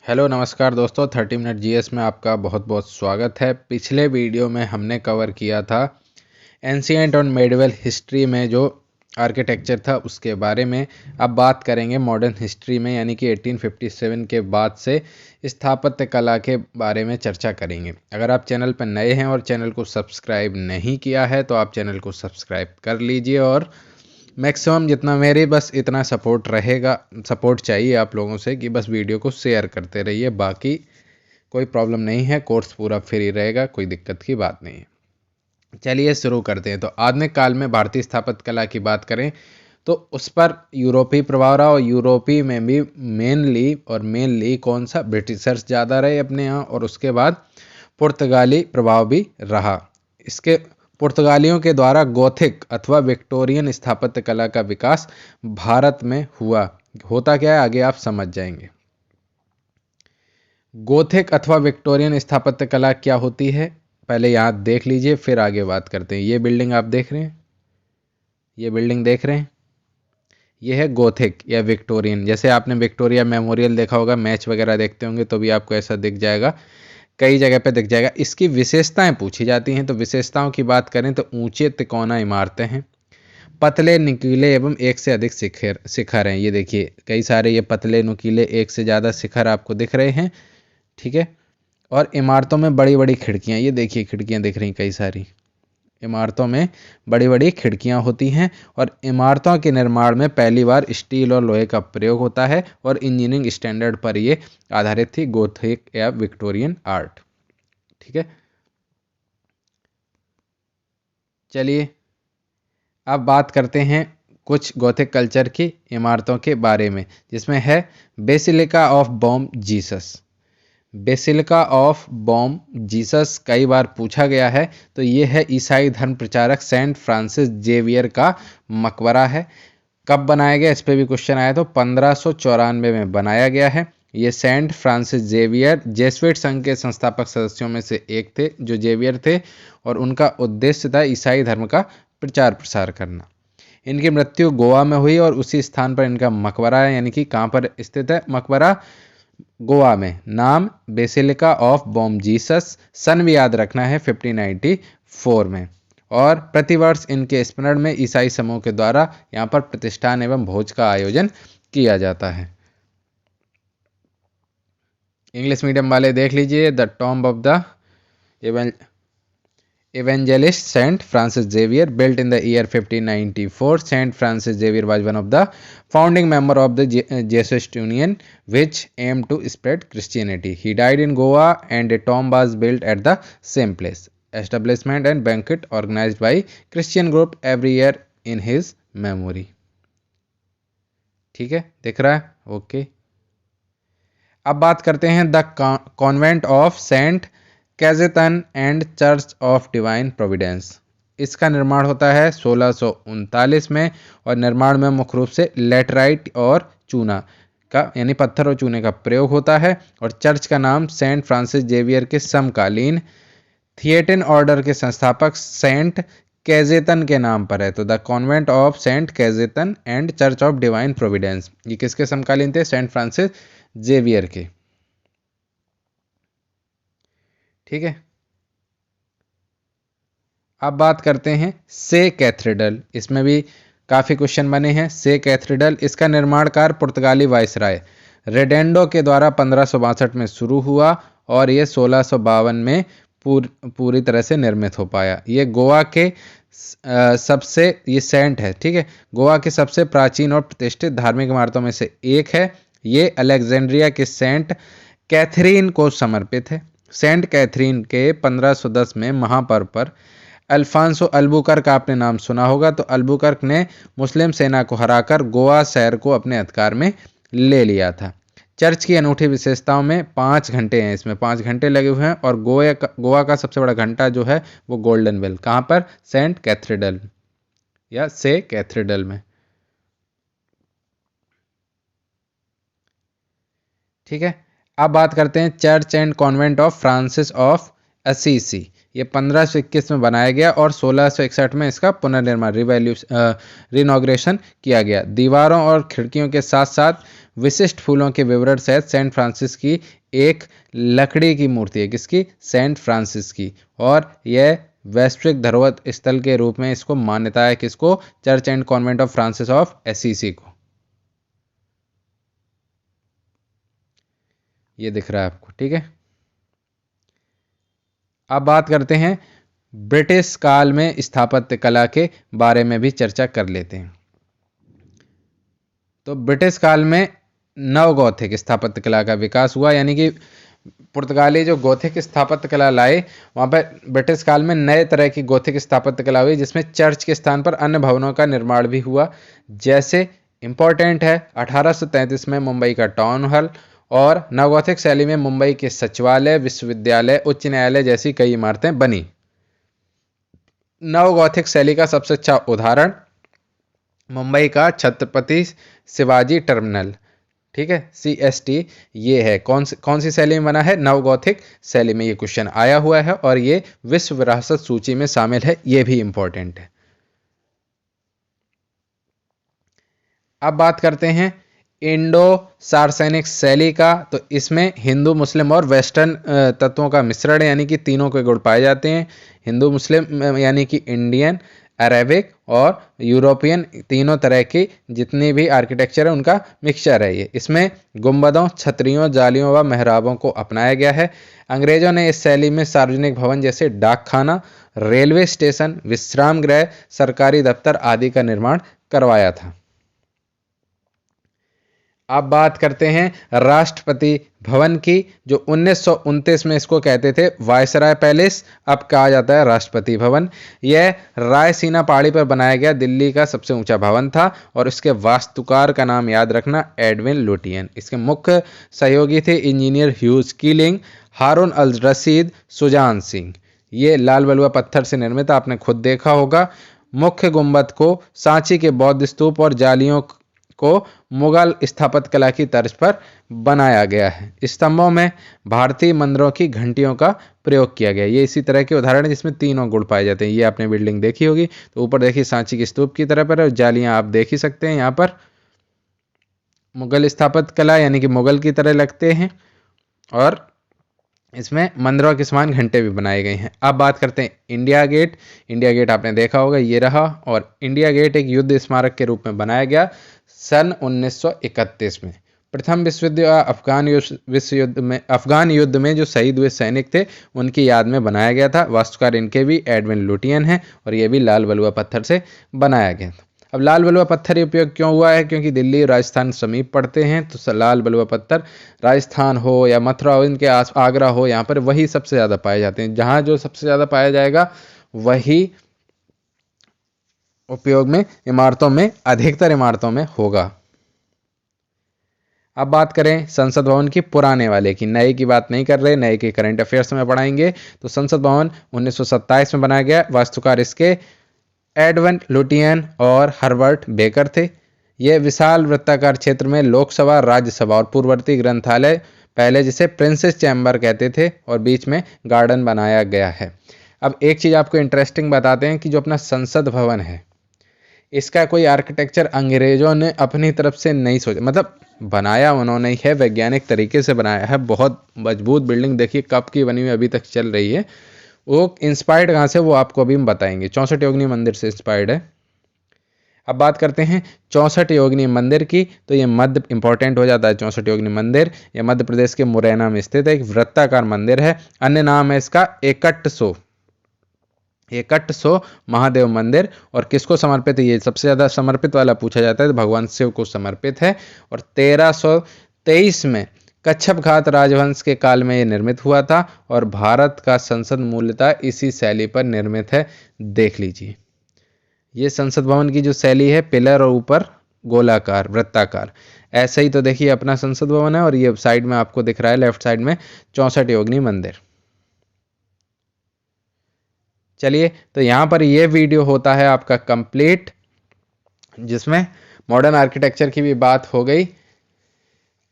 Hello नमस्कार दोस्तों, 30 minute GS में आपका बहुत बहुत स्वागत है। पिछले वीडियो में हमने कवर किया था एंशिएंट और मेडिवल हिस्ट्री में जो आर्किटेक्चर था उसके बारे में। अब बात करेंगे मॉडर्न हिस्ट्री में, यानी कि 1857 के बाद से स्थापत्य कला के बारे में चर्चा करेंगे। अगर आप चैनल पर नए हैं और चैनल को सब्सक्राइब नहीं किया है तो आप चैनल को सब्सक्राइब कर लीजिए और मैक्सिमम जितना मेरे बस इतना सपोर्ट रहेगा, सपोर्ट चाहिए आप लोगों से कि बस वीडियो को शेयर करते रहिए। बाकी कोई प्रॉब्लम नहीं है, कोर्स पूरा फ्री रहेगा, कोई दिक्कत की बात नहीं है। चलिए शुरू करते हैं। तो आधुनिक काल में भारतीय स्थापत्य कला की बात करें तो उस पर यूरोपीय प्रभाव रहा, और यूरोपीय में भी मेनली कौन सा, ब्रिटिशर्स ज़्यादा रहे अपने यहाँ, और उसके बाद पुर्तगाली प्रभाव भी रहा। इसके पुर्तगालियों के द्वारा गोथिक अथवा विक्टोरियन स्थापत्य कला का विकास भारत में हुआ। होता क्या है आगे आप समझ जाएंगे। गोथिक अथवा विक्टोरियन स्थापत्य कला क्या होती है पहले यहाँ देख लीजिए, फिर आगे बात करते हैं। ये बिल्डिंग आप देख रहे हैं, ये बिल्डिंग देख रहे हैं, ये है गोथिक या विक्टोरियन। जैसे आपने विक्टोरिया मेमोरियल देखा होगा, मैच वगैरह देखते होंगे तो भी आपको ऐसा दिख जाएगा, कई जगह पे दिख जाएगा। इसकी विशेषताएं पूछी जाती हैं, तो विशेषताओं की बात करें तो ऊंचे तिकोना इमारतें हैं, पतले नुकीले एवं एक से अधिक शिखर शिखर हैं। ये देखिए कई सारे ये पतले नुकीले एक से ज़्यादा शिखर आपको दिख रहे हैं, ठीक है। और इमारतों में बड़ी बड़ी खिड़कियां, ये देखिए खिड़कियां दिख रही कई सारी, इमारतों में बड़ी बड़ी खिड़कियां होती हैं। और इमारतों के निर्माण में पहली बार स्टील और लोहे का प्रयोग होता है, और इंजीनियरिंग स्टैंडर्ड पर ये आधारित थी, गोथिक या विक्टोरियन आर्ट, ठीक है। चलिए अब बात करते हैं कुछ गोथिक कल्चर की इमारतों के बारे में, जिसमें है basilica of Bom Jesus. Basilica of Bom Jesus कई बार पूछा गया है, तो ये है ईसाई धर्म प्रचारक सेंट फ्रांसिस जेवियर का मकबरा है। कब बनाया गया, इस पे भी क्वेश्चन आया, तो 1594 में बनाया गया है। ये सेंट फ्रांसिस जेवियर जेसुइट संघ के संस्थापक सदस्यों में से एक थे, जो जेवियर थे, और उनका उद्देश्य था ईसाई धर्म का प्रचार प्रसार करना। इनकी मृत्यु गोवा में हुई और उसी स्थान पर इनका मकबरा है, यानी कि कहाँ पर स्थित है मकबरा, गोवा में। नाम बेसिलिका ऑफ बॉम जीसस, सन भी याद रखना है 1594 में। और प्रतिवर्ष इनके स्मरण में ईसाई समूह के द्वारा यहाँ पर प्रतिष्ठान एवं भोज का आयोजन किया जाता है। इंग्लिश मीडियम वाले देख लीजिए, the tomb of the evangelist Saint Francis Xavier, built in the year 1594. Saint Francis Xavier was one of the founding members of the Jesuit Union, which aimed to spread Christianity. He died in Goa, and a tomb was built at the same place. Establishment and banquet organized by Christian group every year in his memory. ठीक है, दिख रहा है, okay. अब बात करते हैं the convent of Saint Cajetan and church of divine providence. इसका निर्माण होता है 1639 में, और निर्माण में मुख्य रूप से लेटराइट और चूना का, यानी पत्थर और चूने का प्रयोग होता है। और चर्च का नाम सेंट फ्रांसिस जेवियर के समकालीन थिएटिन ऑर्डर के संस्थापक सेंट कैजेतन के नाम पर है। तो the convent of Saint Cajetan and church of divine providence, ये किसके समकालीन थे, सेंट फ्रांसिस जेवियर के, ठीक है। अब बात करते हैं से कैथेड्रल, इसमें भी काफ़ी क्वेश्चन बने हैं। से कैथेड्रल, इसका निर्माण कार्य पुर्तगाली वायसराय रेडेंडो के द्वारा 1562 में शुरू हुआ, और ये 1652 में पूरी तरह से निर्मित हो पाया। ये गोवा के सबसे, ये सेंट है, ठीक है, गोवा के सबसे प्राचीन और प्रतिष्ठित धार्मिक इमारतों में से एक है। ये अलेक्जेंड्रिया के सेंट कैथरीन को समर्पित है। सेंट कैथरीन के 1510 में महापर्व पर अल्फांसो अल्बुकर्क, आपने नाम सुना होगा, तो अल्बुकर्क ने मुस्लिम सेना को हराकर गोवा शहर को अपने अधिकार में ले लिया था। चर्च की अनूठी विशेषताओं में 5 घंटे हैं, इसमें 5 घंटे लगे हुए हैं, और गोवा का सबसे बड़ा घंटा जो है वो गोल्डन बेल, कहाँ पर, सेंट कैथेड्रल या से कैथेड्रल में, ठीक है। अब बात करते हैं church and convent of Francis of Assisi. ये 1521 में बनाया गया और 1661 में इसका पुनर्निर्माण रिनॉग्रेशन किया गया। दीवारों और खिड़कियों के साथ साथ विशिष्ट फूलों के विवरण सहित सेंट फ्रांसिस की एक लकड़ी की मूर्ति है। किसकी? सेंट फ्रांसिस की। और यह वैश्विक धरोहर स्थल के रूप में इसको मान्यता है। किसको? Church and convent of Francis of Assisi को। ये दिख रहा है आपको, ठीक है। अब बात करते हैं ब्रिटिश काल में स्थापत्य कला के बारे में भी चर्चा कर लेते हैं। तो ब्रिटिश काल में नव गौथिक स्थापत्य कला का विकास हुआ, यानी कि पुर्तगाली जो गौथिक स्थापत्य कला लाए, वहाँ पर ब्रिटिश काल में नए तरह की गौथिक स्थापत्य कला हुई, जिसमें चर्च के स्थान पर अन्य भवनों का निर्माण भी हुआ। जैसे इंपॉर्टेंट है 1833 में मुंबई का टाउन हॉल, और नवगौथिक शैली में मुंबई के सचिवालय, विश्वविद्यालय, उच्च न्यायालय जैसी कई इमारतें बनी। नवगौथिक शैली का सबसे अच्छा उदाहरण मुंबई का छत्रपति शिवाजी टर्मिनल, ठीक है, CST। ये है कौन सी शैली में बना है? नवगौथिक शैली में। ये क्वेश्चन आया हुआ है और ये विश्व विरासत सूची में शामिल है, ये भी इंपॉर्टेंट है। अब बात करते हैं इंडो सार्सेनिक शैली का। तो इसमें हिंदू, मुस्लिम और वेस्टर्न तत्वों का मिश्रण है, यानी कि तीनों के गुण पाए जाते हैं। हिंदू मुस्लिम यानी कि इंडियन, अरेबिक और यूरोपियन, तीनों तरह की जितनी भी आर्किटेक्चर है उनका मिक्सचर है ये। इसमें गुंबदों, छतरियों, जालियों व मेहराबों को अपनाया गया है। अंग्रेजों ने इस शैली में सार्वजनिक भवन जैसे डाकखाना, रेलवे स्टेशन, विश्राम गृह, सरकारी दफ्तर आदि का निर्माण करवाया था। अब बात करते हैं राष्ट्रपति भवन की, जो 1929 में इसको कहते थे वायसराय पैलेस, अब कहा जाता है राष्ट्रपति भवन। यह रायसीना पहाड़ी पर बनाया गया दिल्ली का सबसे ऊंचा भवन था और इसके वास्तुकार का नाम याद रखना, एडविन लुटियन। इसके मुख्य सहयोगी थे इंजीनियर ह्यूज कीलिंग, हारून अल रशीद, सुजान सिंह। ये लाल बलुआ पत्थर से निर्मित, आपने खुद देखा होगा। मुख्य गुंबद को सांची के बौद्ध स्तूप और जालियों को मुगल स्थापत्य कला की तर्ज पर बनाया गया है। स्तंभों में भारतीय मंदिरों की घंटियों का प्रयोग किया गया। ये इसी तरह के उदाहरण है जिसमें तीनों गुण पाए जाते हैं। ये आपने बिल्डिंग देखी होगी, तो ऊपर देखिए सांची के स्तूप की तरह पर जालियां आप देख ही सकते हैं। यहाँ पर मुगल स्थापत्य कला यानी कि मुगल की तरह लगते हैं, और इसमें मंदिरों के समान घंटे भी बनाए गए हैं। अब बात करते हैं इंडिया गेट। इंडिया गेट आपने देखा होगा, ये रहा। और इंडिया गेट एक युद्ध स्मारक के रूप में बनाया गया सन 1931 में। प्रथम विश्व युद्ध या अफगान युद्ध में जो शहीद हुए सैनिक थे उनकी याद में बनाया गया था। वास्तुकार इनके भी एडविन लुटियन है और ये भी लाल बलुआ पत्थर से बनाया गया था। अब लाल बलुआ पत्थर उपयोग क्यों हुआ है? क्योंकि दिल्ली और राजस्थान समीप पड़ते हैं, तो लाल बलुआ पत्थर राजस्थान हो या मथुरा हो, इनके आगरा हो, यहाँ पर वही सबसे ज़्यादा पाए जाते हैं। जहाँ जो सबसे ज़्यादा पाया जाएगा वही उपयोग में इमारतों में, अधिकतर इमारतों में होगा। अब बात करें संसद भवन की, पुराने वाले की, नए की बात नहीं कर रहे, नए के करंट अफेयर्स में पढ़ाएंगे। तो संसद भवन 1927 में बनाया गया। वास्तुकार इसके एडविन लुटियन और हर्बर्ट बेकर थे। यह विशाल वृत्ताकार क्षेत्र में लोकसभा, राज्यसभा और पूर्ववर्ती ग्रंथालय, पहले जिसे प्रिंसेस चैम्बर कहते थे, और बीच में गार्डन बनाया गया है। अब एक चीज़ आपको इंटरेस्टिंग बताते हैं कि जो अपना संसद भवन है, इसका कोई आर्किटेक्चर अंग्रेजों ने अपनी तरफ से नहीं सोचा, मतलब बनाया उन्होंने ही है, वैज्ञानिक तरीके से बनाया है। बहुत मजबूत बिल्डिंग, देखिए कब की बनी हुई, अभी तक चल रही है। वो इंस्पायर्ड कहाँ से, वो आपको अभी हम बताएंगे। 64 योगिनी मंदिर से इंस्पायर्ड है। अब बात करते हैं 64 योगिनी मंदिर की। तो ये मध्य इंपॉर्टेंट हो जाता है। 64 योगिनी मंदिर ये मध्य प्रदेश के मुरैना में स्थित है, एक वृत्ताकार मंदिर है। अन्य नाम है इसका एकट महादेव मंदिर। और किसको समर्पित है? ये सबसे ज़्यादा समर्पित वाला पूछा जाता है, तो भगवान शिव को समर्पित है। और 1323 में कच्छप घात राजवंश के काल में ये निर्मित हुआ था, और भारत का संसद मूलतः इसी शैली पर निर्मित है। देख लीजिए, ये संसद भवन की जो शैली है, पिलर और ऊपर गोलाकार, वृत्ताकार, ऐसे ही तो देखिए अपना संसद भवन है। और ये साइड में आपको दिख रहा है, लेफ्ट साइड में 64 योगिनी मंदिर। चलिए, तो यहाँ पर ये वीडियो होता है आपका कंप्लीट, जिसमें मॉडर्न आर्किटेक्चर की भी बात हो गई।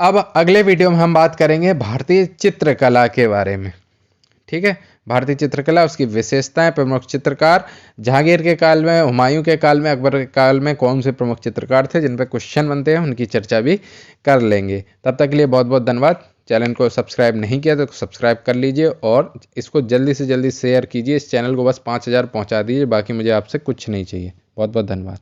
अब अगले वीडियो में हम बात करेंगे भारतीय चित्रकला के बारे में। ठीक है, भारतीय चित्रकला, उसकी विशेषताएं, प्रमुख चित्रकार, जहांगीर के काल में, हुमायूं के काल में, अकबर के काल में कौन से प्रमुख चित्रकार थे जिन पर क्वेश्चन बनते हैं, उनकी चर्चा भी कर लेंगे। तब तक के लिए बहुत बहुत धन्यवाद। चैनल को सब्सक्राइब नहीं किया तो सब्सक्राइब कर लीजिए और इसको जल्दी से जल्दी शेयर कीजिए। इस चैनल को बस 5000 पहुंचा दीजिए, बाकी मुझे आपसे कुछ नहीं चाहिए। बहुत बहुत धन्यवाद।